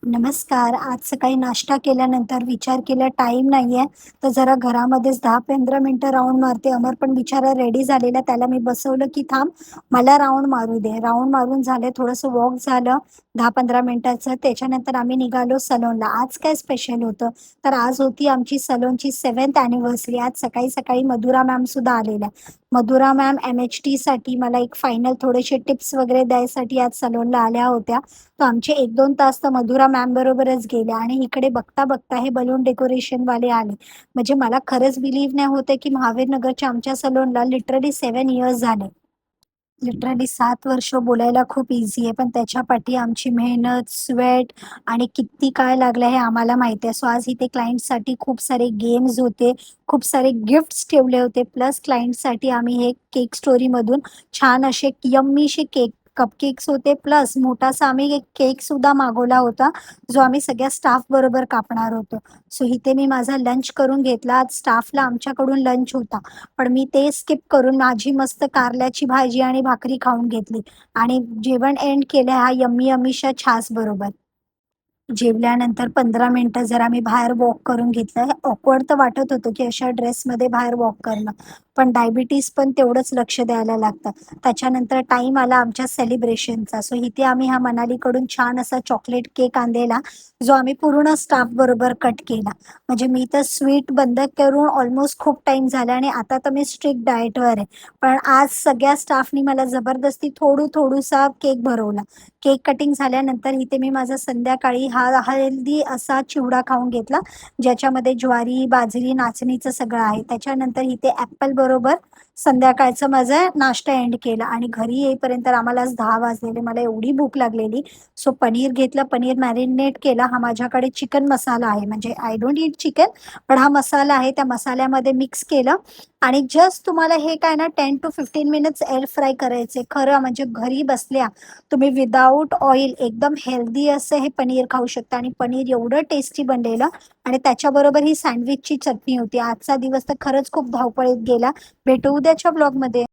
नमस्कार. आज सकाळी नाश्ता केल्यानंतर विचार केला टाईम नाहीये, तर जरा घरामध्येच 10-15 मिनिटं राउंड मारते. अमर पण बिचारा रेडी झालेला. त्याला मी बसवलं, की "थांब, मला राउंड मारू दे." राउंड मारून झाले, थोडंसं वॉक झालं 10-15 मिनिटाचं. त्याच्यानंतर आम्ही निघालो सलूनला. आज काय स्पेशल होतं, तर आज होती आमची सलूनची 7th अॅनिव्हर्सरी. आज सकाळी-सकाळी मधुरा मॅमसुद्धा आलेल्या. मधुरा मॅम एम-एच-टीसाठी मला एक फायनल थोडेसे टिप्स वगैरे द्यायसाठी आज सलूनला आल्या होत्या. तर आमचे 1-2 तास तर मधुरा मॅम बरोबरच गेले आणि इकडे बघता-बघता हे बलून डेकोरेशनवाले आले. म्हणजे मला खरंच बिलीव्ह नाही होत आहे, की महावीर नगरच्या आमच्या सलूनला लिटरली 7 इयर्स झाले. लिटरली 7 वर्ष बोलायला खूप ईझी आहे, पण त्याच्या पाठी आमची मेहनत, स्वेट आणि किती काय लागलं हे आम्हाला माहिती आहे. सो आज इथे क्लायंट्ससाठी खूप सारे गेम्स होते, खूप सारे गिफ्ट्स ठेवले होते. प्लस क्लायंट्ससाठी आम्ही हे केक स्टोरीमधून छान असे यम्मीचे कपकेक्स होते. प्लस मोठासा आम्ही एक केकसुद्धा मागवला होता, जो आम्ही सगळ्या स्टाफबरोबर कापणार होतो. सो इथे मी माझा लंच करून घेतला. आज स्टाफला आमच्याकडून लंच होता. पण मी ते स्किप करून माझी मस्त कारल्याची भाजी आणि भाकरी खाऊन घेतली आणि जेवण एंड केलं ह्या यम्मी यम्मीच्या छासबरोबर. जेवल्यानंतर 15 मिनिटं जरा मी बाहेर वॉक करून घेतलं. हे ऑकवर्ड तर वाटत होतं, की अशा ड्रेसमध्ये बाहेर वॉक करणं. पण डायबिटीज पण तेवढंच लक्ष द्यायला लागतं. त्याच्यानंतर टाईम आला आमच्या सेलिब्रेशनचा. सो इथे आम्ही हा मनालीकडून छान असा चॉकलेट केक आणलेला, जो आम्ही पूर्ण स्टाफबरोबर कट केला. म्हणजे मी तर स्वीट बंद करून ऑलमोस्ट खूप टाईम झाला आणि आता तर मी स्ट्रिक्ट डाएटवर आहे. पण आज सगळ्या स्टाफनी मला जबरदस्ती थोडूसा केक भरवला. केक कटिंग झाल्यानंतर इथे मी माझा संध्याकाळी हा हेल्दी असा चिवडा खाऊन घेतला, ज्याच्यामध्ये ज्वारी, बाजरी, नाचणीचं सगळं आहे. त्याच्यानंतर इथे ॲपलबरोबर संध्याकाळचं माझा नाश्ता एंड केला आणि घरी येईपर्यंत आम्हाला आज 10 वाजलेले. मला एवढी भूक लागलेली. सो पनीर घेतलं, पनीर मॅरिनेट केला. हा माझ्याकडे चिकन मसाला आहे, म्हणजे आय डोंट ईट चिकन, पण हा मसाला आहे. त्या मसाल्यामध्ये मिक्स केलं आणि जस्ट तुम्हाला हे काय ना 10 to 15 मिनिट्स एअर फ्राय करायचे. खरं म्हणजे घरी बसल्या तुम्ही विदाऊट ऑइल एकदम हेल्दी असं हे पनीर खाऊ शकता आणि पनीर एवढं टेस्टी बनलेलं आणि त्याच्याबरोबर ही सँडविचची चटणी होती. आजचा दिवस तर खरंच खूप धावपळीत गेला. भेटू उद्याच्या ब्लॉगमध्ये.